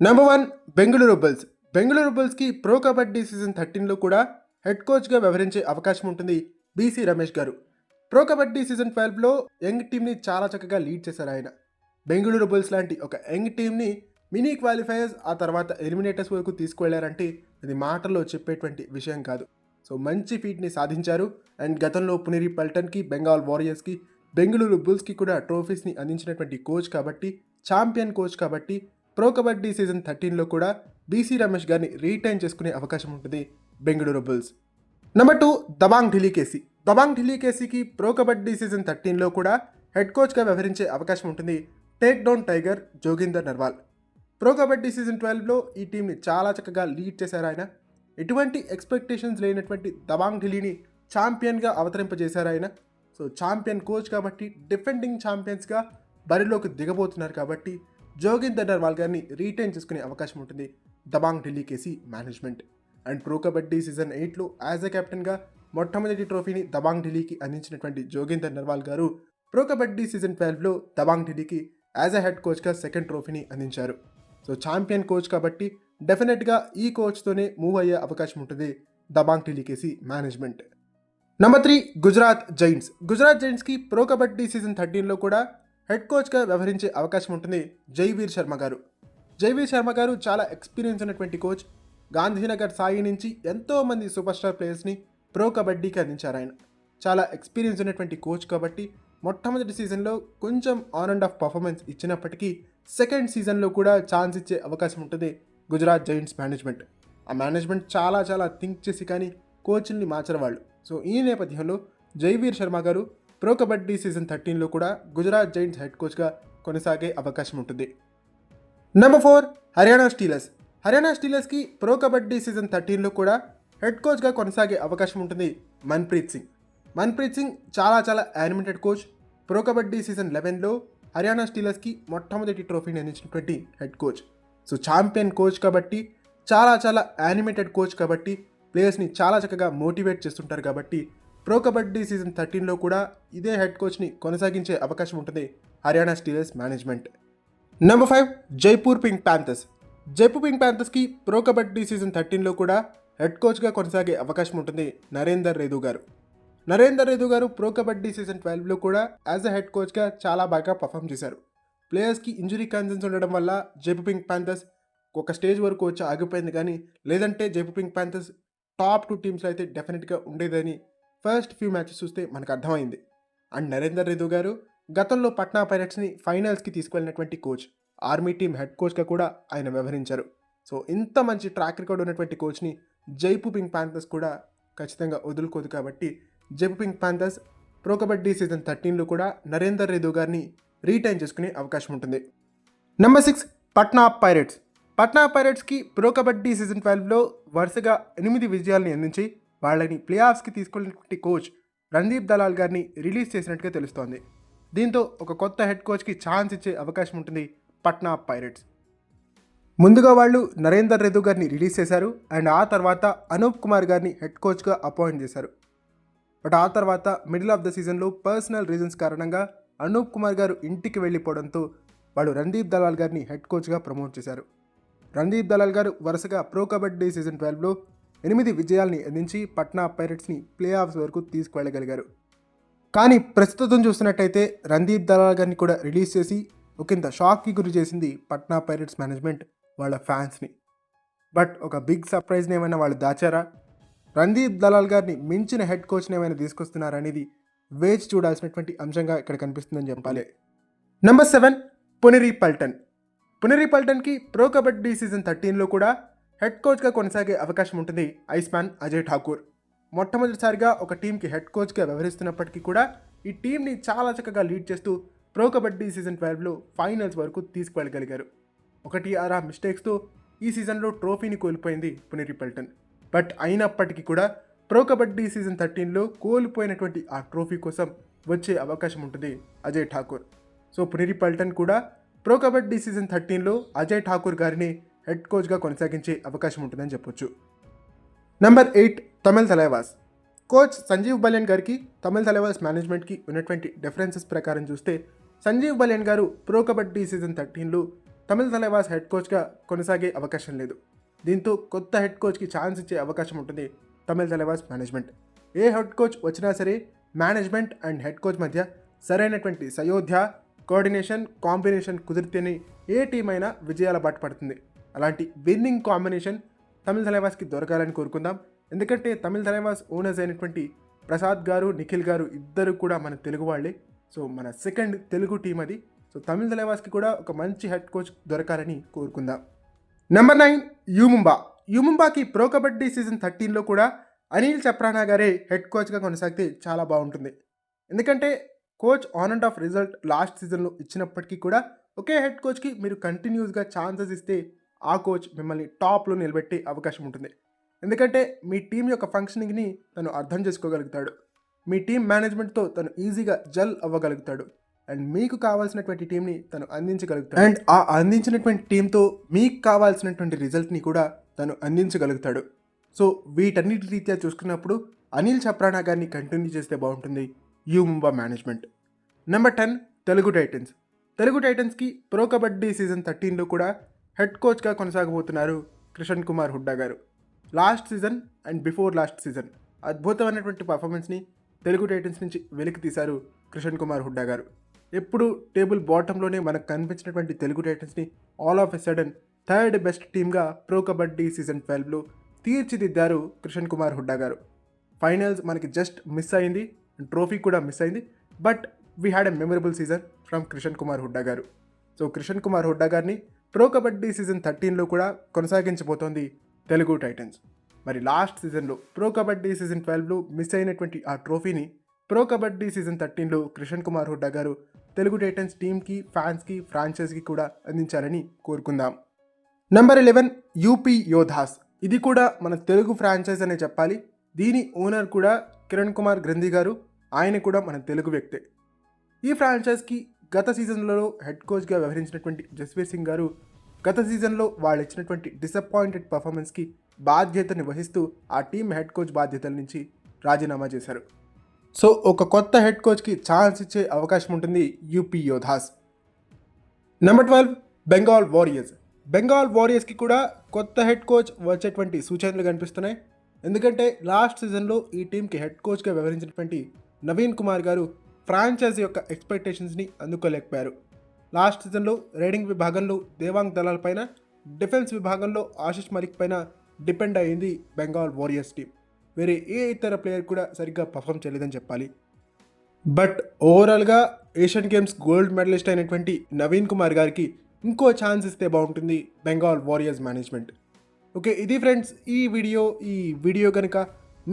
Number 1 Bengaluru Bulls. Bengaluru బుల్స్‌కి Pro Kabaddi season 13లో కూడా హెడ్ కోచ్‌గా వ్యవహరించే అవకాశం ఉంటుంది బీసీ రమేష్ గారు. ప్రో కబడ్డీ సీజన్ 12లో యంగ్ టీమ్‌ని చాలా చక్కగా లీడ్ చేశారు ఆయన. బెంగళూరు బుల్స్ లాంటి ఒక యంగ్ టీమ్‌ని మినీ క్వాలిఫైయర్స్ ఆ తర్వాత ఎలిమినేటర్స్ వరకు తీసుకువెళ్లారంటే అది మాటల్లో చెప్పేటువంటి విషయం కాదు. సో మంచి ఫీట్‌ని సాధించారు. అండ్ గతంలో పునేరి పల్టన్‌కి, బెంగాల్ వారియర్స్‌కి, బెంగళూరు బుల్స్‌కి కూడా ట్రోఫీస్‌ని అందించినటువంటి కోచ్ కాబట్టి, ఛాంపియన్ కోచ్ కాబట్టి ప్రో కబడ్డీ సీజన్ 13లో కూడా బీసీ రమేష్ గారిని రీటైన్ చేసుకునే అవకాశం ఉంటుంది Bengaluru Bulls. Number 2 Dabang Delhi KC. Dabang Delhi కేసీకి ప్రో కబడ్డీ సీజన్ 13లో కూడా హెడ్ కోచ్గా వ్యవహరించే అవకాశం ఉంటుంది take down tiger Joginder Narwal. Pro Kabaddi season 12లో ఈ టీంని చాలా చక్కగా లీడ్ చేశారు ఆయన. ఎటువంటి ఎక్స్పెక్టేషన్స్ లేనటువంటి దబాంగ్ ఢిల్లీని ఛాంపియన్గా అవతరింపజేశారు ఆయన. సో ఛాంపియన్ కోచ్ కాబట్టి, డిఫెండింగ్ ఛాంపియన్స్గా బరిలోకి దిగబోతున్నారు కాబట్టి జోగిందర్ నర్వాల్ గారిని రీటైన్ చేసుకునే అవకాశం ఉంటుంది Dabang Delhi KC management. And Pro Kabaddi season 8లో యాజ్ ఎ కెప్టెన్గా మొట్టమొదటి ట్రోఫీని దబాంగ్ ఢిల్లీకి అందించినటువంటి జోగిందర్ నర్వాల్ గారు ప్రో కబడ్డీ సీజన్ 12లో దబాంగ్ ఢిల్లీకి యాజ్ ఎ హెడ్ కోచ్గా సెకండ్ ట్రోఫీని అందించారు. సో ఛాంపియన్ కోచ్ కాబట్టి డెఫినెట్గా ఈ కోచ్తోనే మూవ్ అయ్యే అవకాశం ఉంటుంది Dabang Delhi KC management. Number 3 Gujarat Giants. Gujarat జైంట్స్కి ప్రో కబడ్డీ సీజన్ 13లో కూడా హెడ్ కోచ్గా వ్యవహరించే అవకాశం ఉంటుంది జైవీర్ శర్మ గారు. జైవీర్ శర్మ గారు చాలా ఎక్స్పీరియన్స్ ఉన్నటువంటి కోచ్. గాంధీనగర్ సాయి నుంచి ఎంతోమంది సూపర్ స్టార్ ప్లేయర్స్ని ప్రో కబడ్డీకి అందించారు ఆయన. చాలా ఎక్స్పీరియన్స్ ఉన్నటువంటి కోచ్ కాబట్టి మొట్టమొదటి సీజన్లో కొంచెం ఆన్ అండ్ ఆఫ్ పర్ఫార్మెన్స్ ఇచ్చినప్పటికీ సెకండ్ సీజన్లో కూడా ఛాన్స్ ఇచ్చే అవకాశం ఉంటుంది గుజరాత్ జైంట్స్ మేనేజ్మెంట్. ఆ మేనేజ్మెంట్ చాలా థింక్ చేసి కానీ కోచ్ని మార్చరు వాళ్ళు. సో ఈ నేపథ్యంలో జైవీర్ శర్మ గారు ప్రో కబడ్డీ సీజన్ 13లో కూడా గుజరాత్ జైంట్స్ హెడ్ కోచ్గా కొనసాగే అవకాశం ఉంటుంది. Number 4 Haryana Steelers. హర్యానా స్టీలర్స్కి ప్రో కబడ్డీ సీజన్ 13లో కూడా హెడ్ కోచ్గా కొనసాగే అవకాశం ఉంటుంది మన్ప్రీత్ సింగ్. మన్ప్రీత్ సింగ్ చాలా animated coach. Pro Kabaddi season 11లో హర్యానా స్టీలర్స్కి మొట్టమొదటి ట్రోఫీని అందించినటువంటి head coach. So champion coach కాబట్టి చాలా యానిమేటెడ్ కోచ్ కాబట్టి ప్లేయర్స్ని చాలా చక్కగా మోటివేట్ చేస్తుంటారు కాబట్టి ప్రో కబడ్డీ సీజన్ 13లో కూడా ఇదే హెడ్ కోచ్ని కొనసాగించే అవకాశం ఉంటుంది Haryana Steelers management. Number 5 Jaipur Pink Panthers. Jaipur Pink ప్యాంథర్స్కి ప్రో కబడ్డీ సీజన్ 13లో కూడా హెడ్ కోచ్గా కొనసాగే అవకాశం ఉంటుంది నరేందర్ రేదు గారు. నరేందర్ రేదు గారు ప్రో కబడ్డీ సీజన్ 12లో కూడా యాజ్ అ హెడ్ కోచ్గా చాలా బాగా పర్ఫామ్ చేశారు. ప్లేయర్స్కి ఇంజురీ కన్సర్న్స్ ఉండడం వల్ల జైపూర్ పింక్ ప్యాంథర్స్ ఒక స్టేజ్ వరకు వచ్చి ఆగిపోయింది. కానీ లేదంటే జైపూర్ పింక్ ప్యాంథర్స్ టాప్ 2 టీమ్స్లో అయితే డెఫినెట్గా ఉండేదని ఫస్ట్ ఫ్యూ మ్యాచెస్ చూస్తే మనకు అర్థమైంది. అండ్ నరేందర్ రేదు గారు గతంలో పట్నా పైరట్స్ని ఫైనల్స్కి తీసుకెళ్ళినటువంటి కోచ్. ఆర్మీ టీమ్ హెడ్ కోచ్గా కూడా ఆయన వ్యవహరించారు. సో ఇంత మంచి ట్రాక్ రికార్డ్ ఉన్నటువంటి కోచ్ని జైపూర్ పింక్ ప్యాంథర్స్ కూడా ఖచ్చితంగా వదులుకోదు కాబట్టి Jaipur Pink Panthers Pro Kabaddi season 13లో కూడా నరేందర్ రేదు గారిని రీటైన్ చేసుకునే అవకాశం ఉంటుంది. Number 6 Patna Pirates. పట్నా పైరట్స్కి ప్రో కబడ్డీ సీజన్ 12లో వరుసగా 8 విజయాలని అందించి వాళ్ళని ప్లే ఆఫ్స్కి తీసుకెళ్ళినటువంటి కోచ్ రణదీప్ దలాల్ గారిని రిలీజ్ చేసినట్టుగా తెలుస్తోంది. దీంతో ఒక కొత్త హెడ్ కోచ్కి ఛాన్స్ ఇచ్చే అవకాశం ఉంటుంది పట్నా పైరట్స్. ముందుగా వాళ్ళు నరేందర్ రేదు గారిని రిలీజ్ చేశారు. అండ్ ఆ తర్వాత అనూప్ కుమార్ గారిని హెడ్ కోచ్గా అపాయింట్ చేశారు. బట్ ఆ తర్వాత మిడిల్ ఆఫ్ ద సీజన్లో పర్సనల్ రీజన్స్ కారణంగా అనూప్ కుమార్ గారు ఇంటికి వెళ్ళిపోవడంతో వాళ్ళు రణదీప్ దలాల్ గారిని హెడ్ కోచ్గా ప్రమోట్ చేశారు. రణదీప్ దలాల్ గారు వరుసగా ప్రో కబడ్డీ సీజన్ 12లో 8 విజయాల్ని అందించి పట్నా పైరట్స్ని ప్లే ఆఫ్స్ వరకు తీసుకువెళ్ళగలిగారు. కానీ ప్రస్తుతం చూసినట్టయితే రణదీప్ దలాల్ గారిని కూడా రిలీజ్ చేసి ఒకంత షాక్కి గురి చేసింది పట్నా పైరట్స్ మేనేజ్మెంట్ వాళ్ళ ఫ్యాన్స్ని. బట్ ఒక బిగ్ సర్ప్రైజ్ని ఏమైనా వాళ్ళు దాచారా? రణదీప్ దలాల్ గారిని మించిన హెడ్ కోచ్ని ఏమైనా తీసుకొస్తున్నారా అనేది వేచి చూడాల్సినటువంటి అంశంగా ఇక్కడ కనిపిస్తుందని చెప్పాలి. నెంబర్ 7 పునేరి పల్టన్. పునేరి పల్టన్కి ప్రో కబడ్డీ సీజన్ 13లో కూడా హెడ్ కోచ్గా కొనసాగే అవకాశం ఉంటుంది ఐస్మాన్ అజయ్ ఠాకూర్. మొట్టమొదటిసారిగా ఒక టీంకి హెడ్ కోచ్గా వ్యవహరిస్తున్నప్పటికీ కూడా ఈ టీంని చాలా చక్కగా లీడ్ చేస్తూ ప్రో కబడ్డీ సీజన్ 12లో ఫైనల్స్ వరకు తీసుకువెళ్ళగలిగారు. 1-6 మిస్టేక్స్తో ఈ సీజన్లో ట్రోఫీని కోల్పోయింది పునేరి పల్టన్. బట్ అయినప్పటికీ కూడా ప్రో కబడ్డీ సీజన్ 13లో కోల్పోయినటువంటి ఆ ట్రోఫీ కోసం వచ్చే అవకాశం ఉంటుంది అజయ్ ఠాకూర్. సో పునేరి పల్టన్ కూడా ప్రో కబడ్డీ సీజన్ 13లో అజయ్ ఠాకూర్ గారిని హెడ్ కోచ్గా కొనసాగించే అవకాశం ఉంటుందని చెప్పొచ్చు. నెంబర్ 8 తమిళ్ తలైవాస్. కోచ్ సంజీవ్ బలియన్ గారికి తమిళ్ తలైవాస్ మేనేజ్మెంట్కి ఉన్నటువంటి డిఫరెన్సెస్ ప్రకారం చూస్తే సంజీవ్ బలియన్ గారు ప్రో కబడ్డీ సీజన్ 13లో తమిళ తలైవాస్ హెడ్ కోచ్గా కొనసాగే అవకాశం లేదు. దీంతో కొత్త హెడ్ కోచ్కి ఛాన్స్ ఇచ్చే అవకాశం ఉంటుంది తమిళ తలైవాస్ మేనేజ్మెంట్. ఏ హెడ్ కోచ్ వచ్చినా సరే మేనేజ్మెంట్ అండ్ హెడ్ కోచ్ మధ్య సరైనటువంటి సయోధ్య, కోఆర్డినేషన్, కాంబినేషన్ కుదిరితేనే ఏ టీం అయినా విజయాల బాట పడుతుంది. అలాంటి విన్నింగ్ కాంబినేషన్ తమిళ తలైవాస్కి దొరకాలని కోరుకుందాం. ఎందుకంటే తమిళ తలైవాస్ ఓనర్స్ అయినటువంటి ప్రసాద్ గారు, నిఖిల్ గారు ఇద్దరు కూడా మన తెలుగు వాళ్ళే. సో మన సెకండ్ తెలుగు టీం అది. సో తమిళ తలైవాస్కి కూడా ఒక మంచి హెడ్ కోచ్ దొరకాలని కోరుకుందాం. నెంబర్ 9 యూముంబా. యూముంబాకి ప్రో కబడ్డీ సీజన్ 13లో కూడా అనిల్ చప్రానా గారే హెడ్ కోచ్గా కొనసాగితే చాలా బాగుంటుంది. ఎందుకంటే coach on and of result last సీజన్లో ఇచ్చినప్పటికీ కూడా ఒకే హెడ్ కోచ్కి మీరు కంటిన్యూస్గా ఛాన్సెస్ ఇస్తే ఆ కోచ్ మిమ్మల్ని టాప్లో నిలబెట్టే అవకాశం ఉంటుంది. ఎందుకంటే మీ టీం యొక్క ఫంక్షనింగ్ని తను అర్థం చేసుకోగలుగుతాడు. మీ టీం మేనేజ్మెంట్తో తను ఈజీగా జెల్ అవ్వగలుగుతాడు. అండ్ మీకు కావాల్సినటువంటి టీంని తను అందించగలుగుతాడు. అండ్ ఆ అందించినటువంటి టీంతో మీకు కావాల్సినటువంటి రిజల్ట్ని కూడా తను అందించగలుగుతాడు. సో వీటన్నిటి రీత్యా చూసుకున్నప్పుడు అనిల్ చప్రానా గారిని కంటిన్యూ చేస్తే బాగుంటుంది U Mumba management. Number 10 Telugu Titans. Telugu టైటన్స్కి ప్రో కబడ్డీ సీజన్ 13లో కూడా హెడ్ కోచ్గా కొనసాగబోతున్నారు కృషన్ కుమార్ హుడ్డా గారు. Last season and before last season అద్భుతమైనటువంటి పర్ఫార్మెన్స్ని తెలుగు టైటన్స్ నుంచి వెలికి తీశారు కృషన్ కుమార్ హుడ్డా గారు. ఎప్పుడు టేబుల్ బాటంలోనే మనకు కనిపించినటువంటి తెలుగు టైటన్స్ని all of a sudden third best టీమ్గా ప్రో కబడ్డీ సీజన్ 12లో తీర్చిదిద్దారు కృషన్ కుమార్ హుడ్డా గారు. ఫైనల్స్ మనకి జస్ట్ మిస్ అయింది, ట్రోఫీ కూడా మిస్ అయింది. But we had a memorable season from Krishan Kumar Hooda గారు. సో కృషన్ కుమార్ హుడ్డా గారిని ప్రో కబడ్డీ సీజన్ 13లో కూడా కొనసాగించబోతోంది తెలుగు టైటన్స్. మరి లాస్ట్ సీజన్లో ప్రో కబడ్డీ సీజన్ 12లో మిస్ అయినటువంటి ఆ ట్రోఫీని ప్రో కబడ్డీ సీజన్ 13లో కృషన్ కుమార్ హుడ్డా గారు తెలుగు టైటన్స్ టీమ్కి, ఫ్యాన్స్కి, ఫ్రాంచైజీకి కూడా అందించాలని కోరుకుందాం. Number 11 UP Yoddhas. ఇది కూడా మన తెలుగు ఫ్రాంచైజ్ అనే చెప్పాలి. దీని ఓనర్ కూడా కిరణ్ కుమార్ గ్రంథి గారు. ఆయన కూడా మన తెలుగు వ్యక్తే. ఈ ఫ్రాంచైజ్కి గత సీజన్లలో హెడ్ కోచ్గా వ్యవహరించినటువంటి జస్వీర్ సింగ్ గారు గత సీజన్లో వాళ్ళు ఇచ్చినటువంటి డిసప్పాయింటెడ్ పర్ఫార్మెన్స్కి బాధ్యతని వహిస్తూ ఆ టీం హెడ్ కోచ్ బాధ్యతల నుంచి రాజీనామా చేశారు. సో ఒక కొత్త హెడ్ కోచ్కి ఛాన్స్ ఇచ్చే అవకాశం ఉంటుంది UP Yoddhas. Number 12 Bengal Warriors. Bengal వారియర్స్కి కూడా కొత్త హెడ్ కోచ్ వచ్చేటువంటి సూచనలు కనిపిస్తున్నాయి. ఎందుకంటే లాస్ట్ సీజన్లో ఈ టీంకి హెడ్ కోచ్గా వ్యవహరించినటువంటి నవీన్ కుమార్ గారు ఫ్రాంచైజీ యొక్క ఎక్స్పెక్టేషన్స్ని అందుకోలేకపోయారు. లాస్ట్ సీజన్లో రైడింగ్ విభాగంలో దేవాంగ్ దళాల్ పైన, డిఫెన్స్ విభాగంలో ఆశిష్ మలిక్ పైన డిపెండ్ అయ్యింది బెంగాల్ వారియర్స్ టీం. వేరే ఏ ఇతర ప్లేయర్ కూడా సరిగ్గా పర్ఫామ్ చేయలేదని చెప్పాలి. బట్ ఓవరాల్గా ఏషియన్ గేమ్స్ గోల్డ్ మెడలిస్ట్ అయినటువంటి నవీన్ కుమార్ గారికి ఇంకో ఛాన్స్ ఇస్తే బాగుంటుంది బెంగాల్ వారియర్స్ మేనేజ్మెంట్. ఓకే, ఇది ఫ్రెండ్స్ ఈ వీడియో కనుక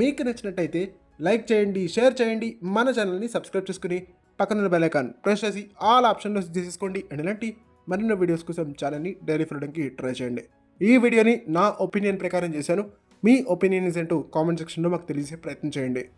మీకు నచ్చినట్టయితే లైక్ చేయండి, షేర్ చేయండి, మన ఛానల్ని సబ్స్క్రైబ్ చేసుకుని పక్కన బెల్ ఐకాన్ ప్రెస్ చేసి ఆల్ ఆప్షన్లో తీసేసుకోండి. అండ్ ఇలాంటి మరిన్ని వీడియోస్ కోసం ఛానల్ని డైలీ ఫాలోవడానికి ట్రై చేయండి. ఈ వీడియోని నా ఒపీనియన్ ప్రకారం చేశాను. మీ ఒపీనియన్స్ ఏంటో కామెంట్ సెక్షన్లో మాకు తెలిసే ప్రయత్నం చేయండి.